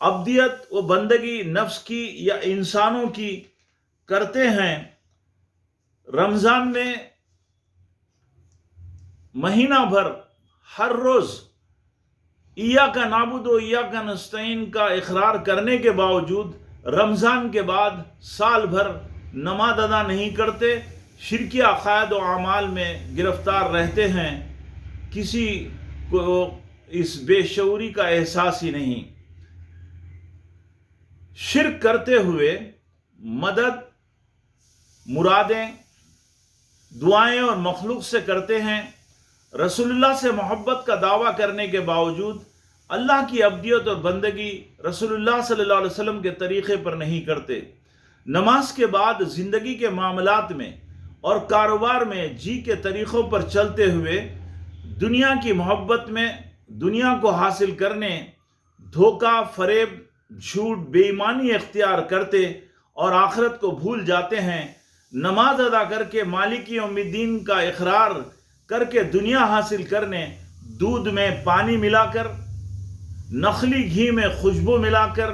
ابدیت و بندگی نفس کی یا انسانوں کی کرتے ہیں، رمضان میں مہینہ بھر ہر روز ایاک نعبد و ایاک نستعین کا اقرار کرنے کے باوجود رمضان کے بعد سال بھر نماز ادا نہیں کرتے، شرکی عقائد و اعمال میں گرفتار رہتے ہیں، کسی کو اس بے شعوری کا احساس ہی نہیں۔ شرک کرتے ہوئے مدد، مرادیں، دعائیں اور مخلوق سے کرتے ہیں، رسول اللہ سے محبت کا دعویٰ کرنے کے باوجود اللہ کی عبدیت اور بندگی رسول اللہ صلی اللہ علیہ وسلم کے طریقے پر نہیں کرتے۔ نماز کے بعد زندگی کے معاملات میں اور کاروبار میں جی کے طریقوں پر چلتے ہوئے دنیا کی محبت میں دنیا کو حاصل کرنے دھوکہ، فریب، جھوٹ، بے ایمانی اختیار کرتے اور آخرت کو بھول جاتے ہیں۔ نماز ادا کر کے مالک یوم الدین کا اقرار کر کے دنیا حاصل کرنے، دودھ میں پانی ملا کر، نخلی گھی میں خوشبو ملا کر،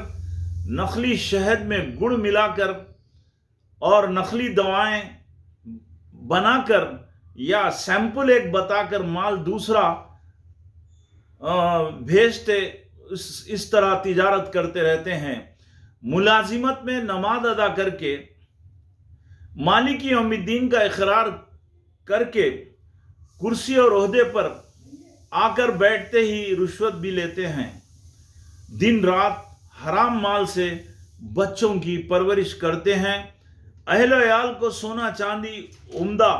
نخلی شہد میں گڑ ملا کر اور نخلی دوائیں بنا کر یا سیمپل ایک بتا کر مال دوسرا بھیجتے، اس طرح تجارت کرتے رہتے ہیں۔ ملازمت میں نماز ادا کر کے مالک یوم الدین کا اقرار کر کے کرسی اور عہدے پر آ کر بیٹھتے ہی رشوت بھی لیتے ہیں۔ دن رات حرام مال سے بچوں کی پرورش کرتے ہیں، اہل و عیال کو سونا چاندی، عمدہ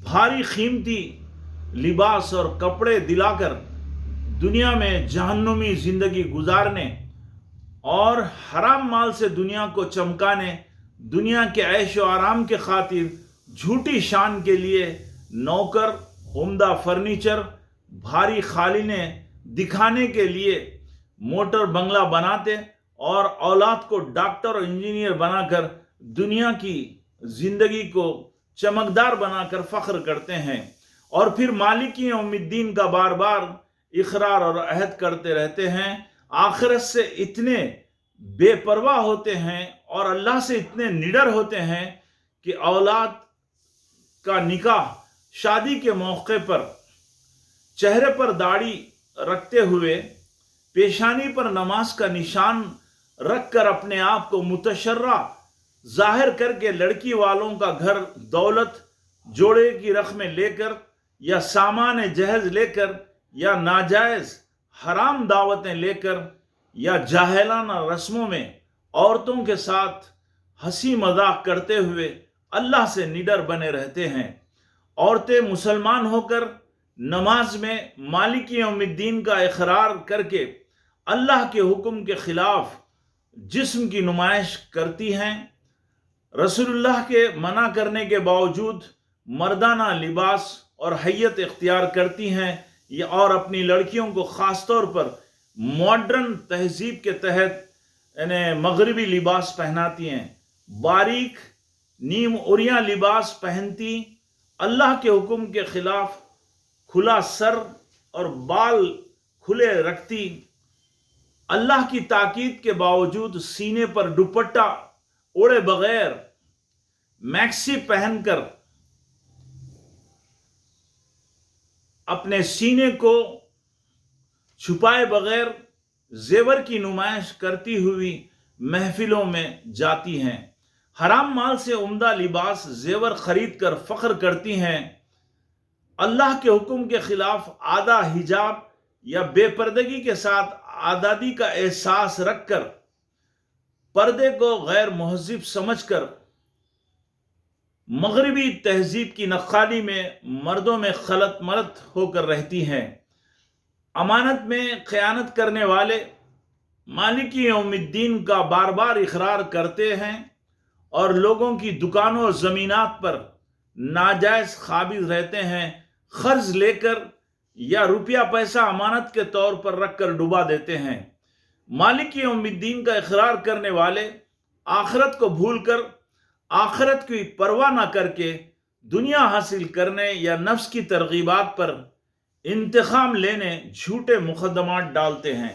بھاری قیمتی لباس اور کپڑے دلا کر دنیا میں جہنمی زندگی گزارنے اور حرام مال سے دنیا کو چمکانے، دنیا کے عیش و آرام کے خاطر جھوٹی شان کے لیے نوکر، عمدہ فرنیچر، بھاری قالینیں دکھانے کے لیے موٹر بنگلہ بناتے اور اولاد کو ڈاکٹر اور انجینئر بنا کر دنیا کی زندگی کو چمکدار بنا کر فخر کرتے ہیں، اور پھر مالک یوم الدین کا بار بار اقرار اور عہد کرتے رہتے ہیں۔ آخرت سے اتنے بے پرواہ ہوتے ہیں اور اللہ سے اتنے نڈر ہوتے ہیں کہ اولاد کا نکاح، شادی کے موقع پر چہرے پر داڑھی رکھتے ہوئے، پیشانی پر نماز کا نشان رکھ کر اپنے آپ کو متشرع ظاہر کر کے لڑکی والوں کا گھر دولت جوڑے کی رقمیں لے کر یا سامان جہیز لے کر یا ناجائز حرام دعوتیں لے کر یا جاہلانہ رسموں میں عورتوں کے ساتھ ہنسی مذاق کرتے ہوئے اللہ سے نڈر بنے رہتے ہیں۔ عورتیں مسلمان ہو کر نماز میں مالک یوم الدین کا اقرار کر کے اللہ کے حکم کے خلاف جسم کی نمائش کرتی ہیں، رسول اللہ کے منع کرنے کے باوجود مردانہ لباس اور حیت اختیار کرتی ہیں اور اپنی لڑکیوں کو خاص طور پر ماڈرن تہذیب کے تحت مغربی لباس پہناتی ہیں، باریک نیم اوریاں لباس پہنتی، اللہ کے حکم کے خلاف کھلا سر اور بال کھلے رکھتی، اللہ کی تاکید کے باوجود سینے پر دوپٹہ اوڑے بغیر میکسی پہن کر اپنے سینے کو چھپائے بغیر زیور کی نمائش کرتی ہوئی محفلوں میں جاتی ہیں، حرام مال سے عمدہ لباس زیور خرید کر فخر کرتی ہیں، اللہ کے حکم کے خلاف آدھا حجاب یا بے پردگی کے ساتھ آزادی کا احساس رکھ کر پردے کو غیر مہذب سمجھ کر مغربی تہذیب کی نقالی میں مردوں میں خلط ملط ہو کر رہتی ہیں۔ امانت میں خیانت کرنے والے مالک یوم الدین کا بار بار اقرار کرتے ہیں اور لوگوں کی دکانوں اور زمینات پر ناجائز قابض رہتے ہیں، قرض لے کر یا روپیہ پیسہ امانت کے طور پر رکھ کر ڈبا دیتے ہیں۔ مالک یوم الدین کا اقرار کرنے والے آخرت کو بھول کر، آخرت کی پرواہ نہ کر کے دنیا حاصل کرنے یا نفس کی ترغیبات پر انتقام لینے جھوٹے مقدمات ڈالتے ہیں۔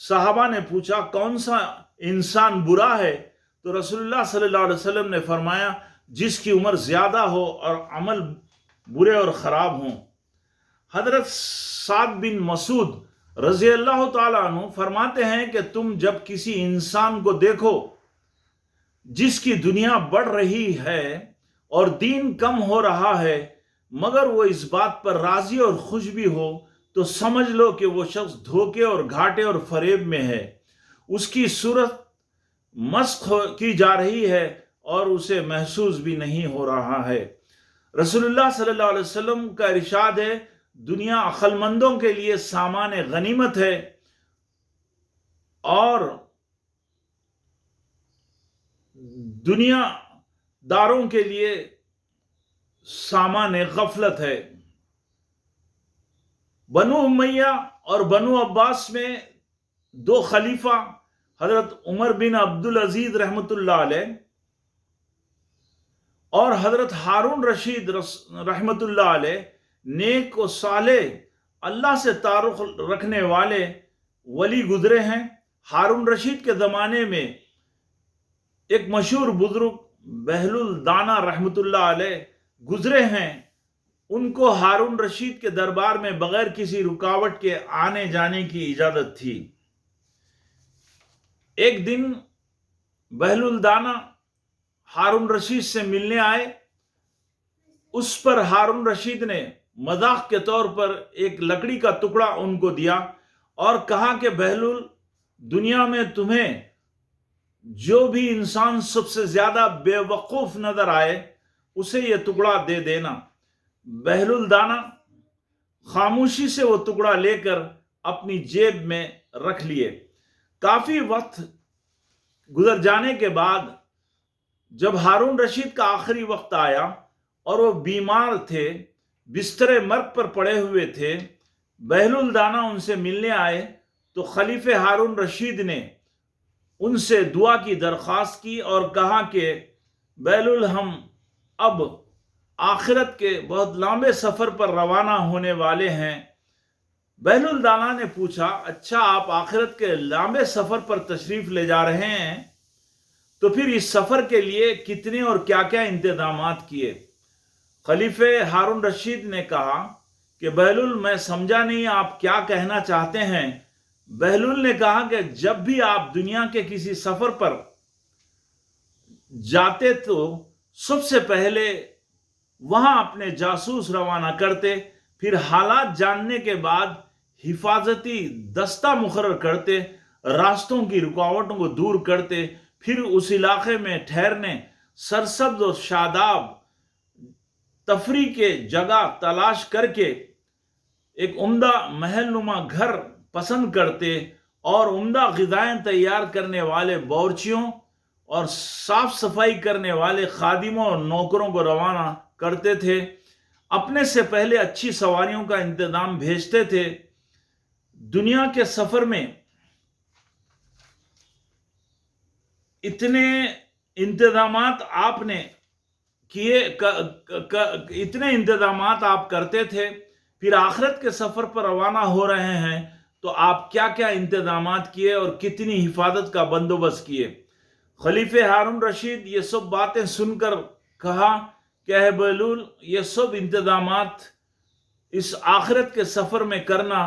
صحابہ نے پوچھا کون سا انسان برا ہے؟ تو رسول اللہ صلی اللہ علیہ وسلم نے فرمایا جس کی عمر زیادہ ہو اور عمل برے اور خراب ہوں۔ حضرت سعد بن مسعود رضی اللہ تعالیٰ عنہ فرماتے ہیں کہ تم جب کسی انسان کو دیکھو جس کی دنیا بڑھ رہی ہے اور دین کم ہو رہا ہے مگر وہ اس بات پر راضی اور خوش بھی ہو تو سمجھ لو کہ وہ شخص دھوکے اور گھاٹے اور فریب میں ہے، اس کی صورت مسخ کی جا رہی ہے اور اسے محسوس بھی نہیں ہو رہا ہے۔ رسول اللہ صلی اللہ علیہ وسلم کا ارشاد ہے دنیا عقل مندوں کے لیے سامان غنیمت ہے اور دنیا داروں کے لیے سامان غفلت ہے۔ بنو امیہ اور بنو عباس میں دو خلیفہ حضرت عمر بن عبدالعزیز رحمۃ اللہ علیہ اور حضرت ہارون رشید رحمۃ اللہ علیہ نیک و صالح اللہ سے تعلق رکھنے والے ولی گزرے ہیں۔ ہارون رشید کے زمانے میں ایک مشہور بزرگ بہلول دانا رحمۃ اللہ علیہ گزرے ہیں، ان کو ہارون رشید کے دربار میں بغیر کسی رکاوٹ کے آنے جانے کی اجازت تھی۔ ایک دن بہلول دانا ہارون رشید سے ملنے آئے، اس پر ہارون رشید نے مذاق کے طور پر ایک لکڑی کا ٹکڑا ان کو دیا اور کہا کہ بہلول دنیا میں تمہیں جو بھی انسان سب سے زیادہ بے وقوف نظر آئے اسے یہ ٹکڑا دے دینا۔ بہلول دانا خاموشی سے وہ ٹکڑا لے کر اپنی جیب میں رکھ لیے۔ کافی وقت گزر جانے کے بعد جب ہارون رشید کا آخری وقت آیا اور وہ بیمار تھے، بستر مرگ پر پڑے ہوئے تھے، بہلول دانا ان سے ملنے آئے تو خلیفہ ہارون رشید نے ان سے دعا کی درخواست کی اور کہا کہ بہلول ہم اب آخرت کے بہت لمبے سفر پر روانہ ہونے والے ہیں۔ بہلول دانا نے پوچھا اچھا آپ آخرت کے لمبے سفر پر تشریف لے جا رہے ہیں تو پھر اس سفر کے لیے کتنے اور کیا کیا انتظامات کیے؟ خلیفہ ہارون رشید نے کہا کہ بہلول میں سمجھا نہیں آپ کیا کہنا چاہتے ہیں۔ بہلول نے کہا کہ جب بھی آپ دنیا کے کسی سفر پر جاتے تو سب سے پہلے وہاں اپنے جاسوس روانہ کرتے، پھر حالات جاننے کے بعد حفاظتی دستہ مقرر کرتے، راستوں کی رکاوٹوں کو دور کرتے، پھر اس علاقے میں ٹھہرنے، سرسبز و شاداب تفریح کے جگہ تلاش کر کے ایک عمدہ محل نما گھر پسند کرتے اور عمدہ غذائیں تیار کرنے والے باورچیوں اور صاف صفائی کرنے والے خادموں اور نوکروں کو روانہ کرتے تھے۔ اپنے سے پہلے اچھی سواریوں کا انتظام بھیجتے تھے۔ دنیا کے سفر میں اتنے انتظامات آپ کرتے تھے، پھر آخرت کے سفر پر روانہ ہو رہے ہیں تو آپ کیا کیا انتظامات کیے اور کتنی حفاظت کا بندوبست کیے؟ خلیفہ ہارون رشید یہ سب باتیں سن کر کہا کہ اے بہلول یہ سب انتظامات اس آخرت کے سفر میں کرنا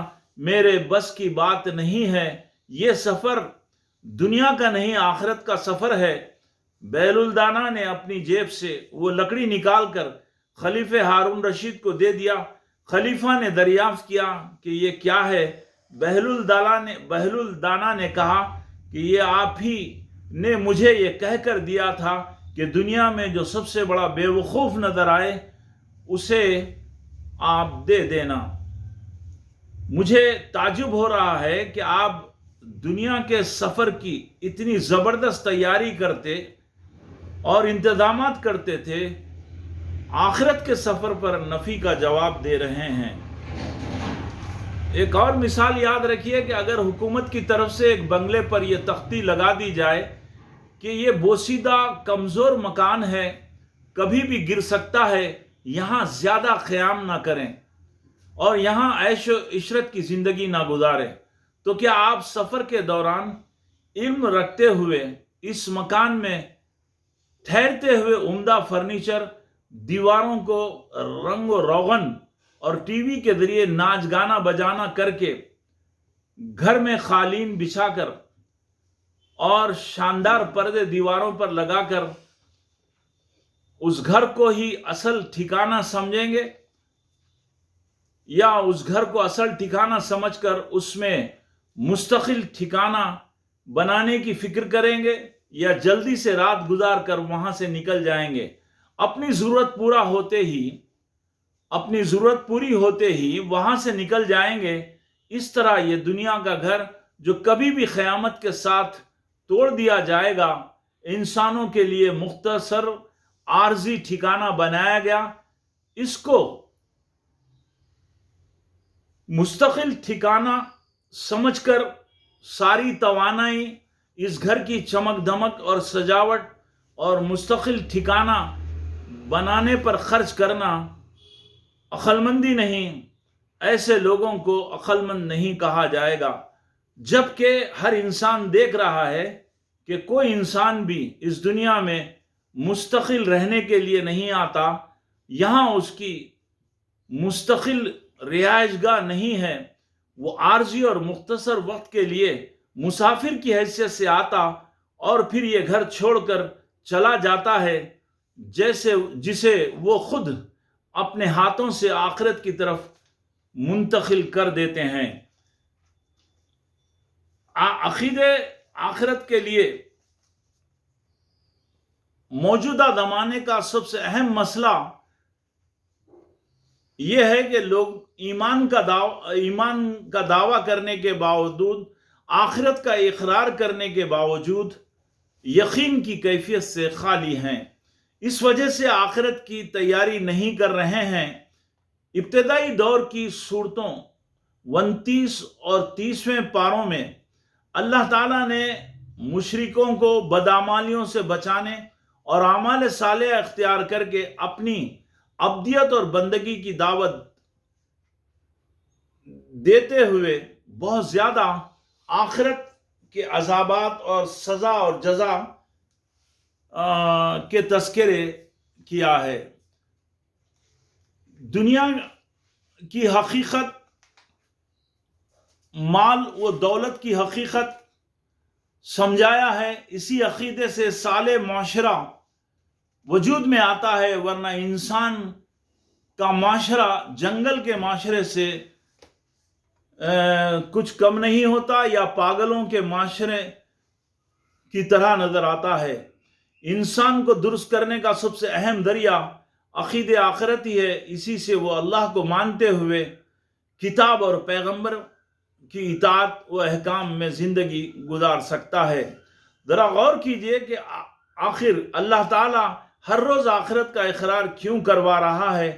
میرے بس کی بات نہیں ہے، یہ سفر دنیا کا نہیں آخرت کا سفر ہے۔ بہلول دانا نے اپنی جیب سے وہ لکڑی نکال کر خلیفہ ہارون رشید کو دے دیا۔ خلیفہ نے دریافت کیا کہ یہ کیا ہے؟ بہلول دانا نے کہا کہ یہ آپ ہی نے مجھے یہ کہہ کر دیا تھا کہ دنیا میں جو سب سے بڑا بے وقوف نظر آئے اسے آپ دے دینا۔ مجھے تعجب ہو رہا ہے کہ آپ دنیا کے سفر کی اتنی زبردست تیاری کرتے اور انتظامات کرتے تھے، آخرت کے سفر پر نفی کا جواب دے رہے ہیں۔ ایک اور مثال یاد رکھیے کہ اگر حکومت کی طرف سے ایک بنگلے پر یہ تختی لگا دی جائے کہ یہ بوسیدہ کمزور مکان ہے، کبھی بھی گر سکتا ہے، یہاں زیادہ قیام نہ کریں اور یہاں عیش و عشرت کی زندگی نہ گزاریں، تو کیا آپ سفر کے دوران علم رکھتے ہوئے اس مکان میں ٹھہرتے ہوئے عمدہ فرنیچر، دیواروں کو رنگ و روغن اور ٹی وی کے ذریعے ناچ گانا بجانا کر کے، گھر میں قالین بچھا کر اور شاندار پردے دیواروں پر لگا کر اس گھر کو ہی اصل ٹھکانہ سمجھیں گے، یا اس گھر کو اصل ٹھکانہ سمجھ کر اس میں مستقل ٹھکانہ بنانے کی فکر کریں گے، یا جلدی سے رات گزار کر وہاں سے نکل جائیں گے؟ اپنی ضرورت پوری ہوتے ہی وہاں سے نکل جائیں گے۔ اس طرح یہ دنیا کا گھر جو کبھی بھی قیامت کے ساتھ توڑ دیا جائے گا، انسانوں کے لیے مختصر عارضی ٹھکانہ بنایا گیا، اس کو مستقل ٹھکانہ سمجھ کر ساری توانائی اس گھر کی چمک دمک اور سجاوٹ اور مستقل ٹھکانہ بنانے پر خرچ کرنا عقل مندی نہیں۔ ایسے لوگوں کو عقل مند نہیں کہا جائے گا، جبکہ ہر انسان دیکھ رہا ہے کہ کوئی انسان بھی اس دنیا میں مستقل رہنے کے لیے نہیں آتا، یہاں اس کی مستقل رہائش گاہ نہیں ہے، وہ عارضی اور مختصر وقت کے لیے مسافر کی حیثیت سے آتا اور پھر یہ گھر چھوڑ کر چلا جاتا ہے، جسے وہ خود اپنے ہاتھوں سے آخرت کی طرف منتقل کر دیتے ہیں۔ عقیدے آخرت کے لیے موجودہ زمانے کا سب سے اہم مسئلہ یہ ہے کہ لوگ ایمان کا دعویٰ کرنے کے باوجود، آخرت کا اقرار کرنے کے باوجود یقین کی کیفیت سے خالی ہیں۔ اس وجہ سے آخرت کی تیاری نہیں کر رہے ہیں۔ ابتدائی دور کی صورتوں 29 اور 30ویں پاروں میں اللہ تعالیٰ نے مشرکوں کو بدعمالیوں سے بچانے اور اعمال صالحہ اختیار کر کے اپنی عبدیت اور بندگی کی دعوت دیتے ہوئے بہت زیادہ آخرت کے عذابات اور سزا اور جزا کے تذکرے کیا ہے۔ دنیا کی حقیقت، مال و دولت کی حقیقت سمجھایا ہے۔ اسی عقیدے سے صالح معاشرہ وجود میں آتا ہے، ورنہ انسان کا معاشرہ جنگل کے معاشرے سے کچھ کم نہیں ہوتا، یا پاگلوں کے معاشرے کی طرح نظر آتا ہے۔ انسان کو درست کرنے کا سب سے اہم ذریعہ عقید آخرت ہی ہے، اسی سے وہ اللہ کو مانتے ہوئے کتاب اور پیغمبر کی اطاعت و احکام میں زندگی گزار سکتا ہے۔ ذرا غور کیجئے کہ آخر اللہ تعالیٰ ہر روز آخرت کا اقرار کیوں کروا رہا ہے؟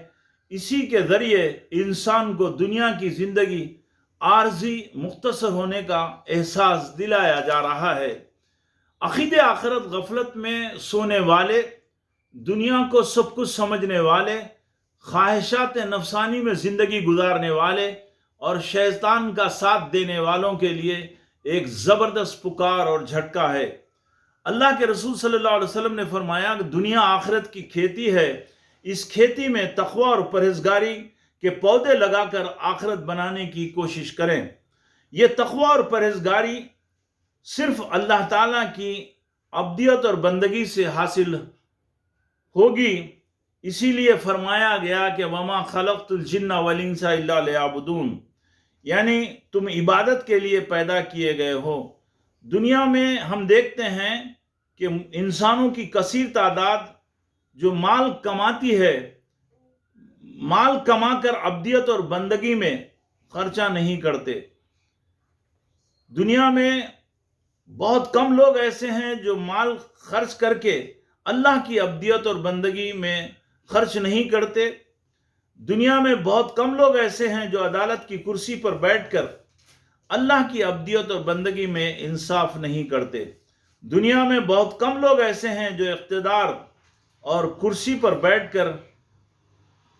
اسی کے ذریعے انسان کو دنیا کی زندگی عارضی مختصر ہونے کا احساس دلایا جا رہا ہے۔ عقید آخرت غفلت میں سونے والے، دنیا کو سب کچھ سمجھنے والے، خواہشات نفسانی میں زندگی گزارنے والے اور شیطان کا ساتھ دینے والوں کے لیے ایک زبردست پکار اور جھٹکا ہے۔ اللہ کے رسول صلی اللہ علیہ وسلم نے فرمایا کہ دنیا آخرت کی کھیتی ہے، اس کھیتی میں تقوی اور پرہیزگاری کے پودے لگا کر آخرت بنانے کی کوشش کریں۔ یہ تقوی اور پرہیزگاری صرف اللہ تعالیٰ کی عبدیت اور بندگی سے حاصل ہوگی، اسی لیے فرمایا گیا کہ وَمَا خَلَقْتُ الْجِنَّ وَالْإِنسَ إِلَّا لِيَعْبُدُونَ، یعنی تم عبادت کے لیے پیدا کیے گئے ہو۔ دنیا میں ہم دیکھتے ہیں کہ انسانوں کی کثیر تعداد جو مال کماتی ہے، مال کما کر عبدیت اور بندگی میں خرچہ نہیں کرتے۔ دنیا میں بہت کم لوگ ایسے ہیں جو مال خرچ کر کے اللہ کی عبدیت اور بندگی میں خرچ نہیں کرتے۔ دنیا میں بہت کم لوگ ایسے ہیں جو عدالت کی کرسی پر بیٹھ کر اللہ کی عبدیت اور بندگی میں انصاف نہیں کرتے۔ دنیا میں بہت کم لوگ ایسے ہیں جو اقتدار اور کرسی پر بیٹھ کر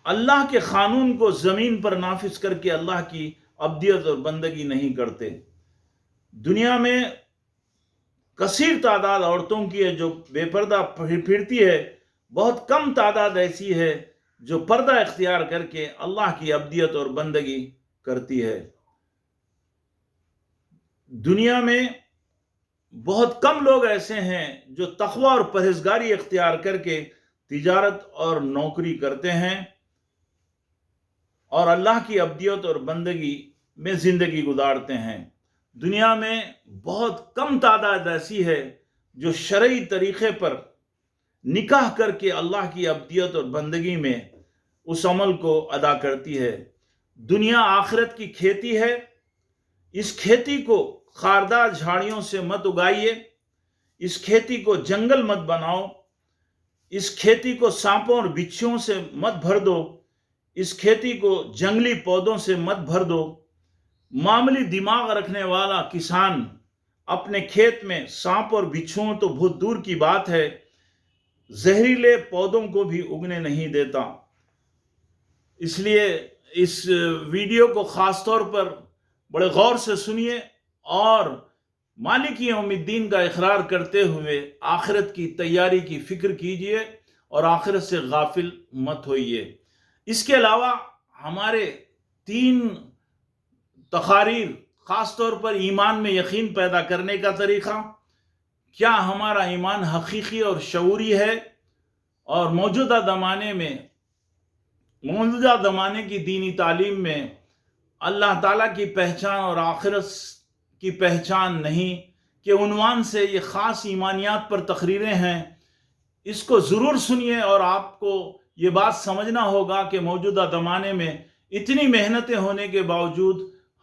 اللہ کے قانون کو زمین پر نافذ کر کے اللہ کی عبدیت اور بندگی نہیں کرتے۔ دنیا میں کثیر تعداد عورتوں کی ہے جو بے پردہ پھرتی ہے، بہت کم تعداد ایسی ہے جو پردہ اختیار کر کے اللہ کی عبدیت اور بندگی کرتی ہے۔ دنیا میں بہت کم لوگ ایسے ہیں جو تقوی اور پرہیزگاری اختیار کر کے تجارت اور نوکری کرتے ہیں اور اللہ کی عبدیت اور بندگی میں زندگی گزارتے ہیں۔ دنیا میں بہت کم تعداد ایسی ہے جو شرعی طریقے پر نکاح کر کے اللہ کی عبدیت اور بندگی میں اس عمل کو ادا کرتی ہے۔ دنیا آخرت کی کھیتی ہے، اس کھیتی کو خاردار جھاڑیوں سے مت اگائیے، اس کھیتی کو جنگل مت بناؤ، اس کھیتی کو سانپوں اور بچھوؤں سے مت بھر دو، اس کھیتی کو جنگلی پودوں سے مت بھر دو۔ معمولی دماغ رکھنے والا کسان اپنے کھیت میں سانپ اور بچھوؤں تو بہت دور کی بات ہے، زہریلے پودوں کو بھی اگنے نہیں دیتا۔ اس لیے اس ویڈیو کو خاص طور پر بڑے غور سے سنیے اور مالک یوم الدین کا اقرار کرتے ہوئے آخرت کی تیاری کی فکر کیجئے اور آخرت سے غافل مت ہوئیے۔ اس کے علاوہ ہمارے 3 تقاریر، خاص طور پر ایمان میں یقین پیدا کرنے کا طریقہ، کیا ہمارا ایمان حقیقی اور شعوری ہے، اور موجودہ زمانے کی دینی تعلیم میں اللہ تعالیٰ کی پہچان اور آخرت کی پہچان نہیں کے عنوان سے یہ خاص ایمانیات پر تقریریں ہیں۔ اس کو ضرور سنیے اور آپ کو یہ بات سمجھنا ہوگا کہ موجودہ زمانے میں اتنی محنتیں ہونے کے باوجود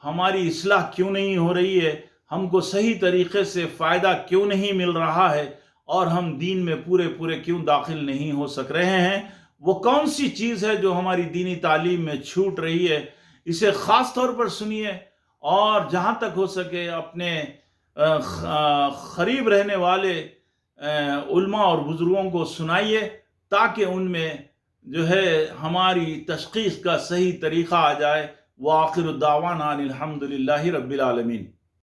ہماری اصلاح کیوں نہیں ہو رہی ہے، ہم کو صحیح طریقے سے فائدہ کیوں نہیں مل رہا ہے، اور ہم دین میں پورے کیوں داخل نہیں ہو سک رہے ہیں۔ وہ کون سی چیز ہے جو ہماری دینی تعلیم میں چھوٹ رہی ہے، اسے خاص طور پر سنیے، اور جہاں تک ہو سکے اپنے قریب رہنے والے علماء اور بزرگوں کو سنائیے، تاکہ ان میں جو ہے ہماری تشخیص کا صحیح طریقہ آ جائے۔ وآخر الدعوانا الحمدللہ رب العالمین۔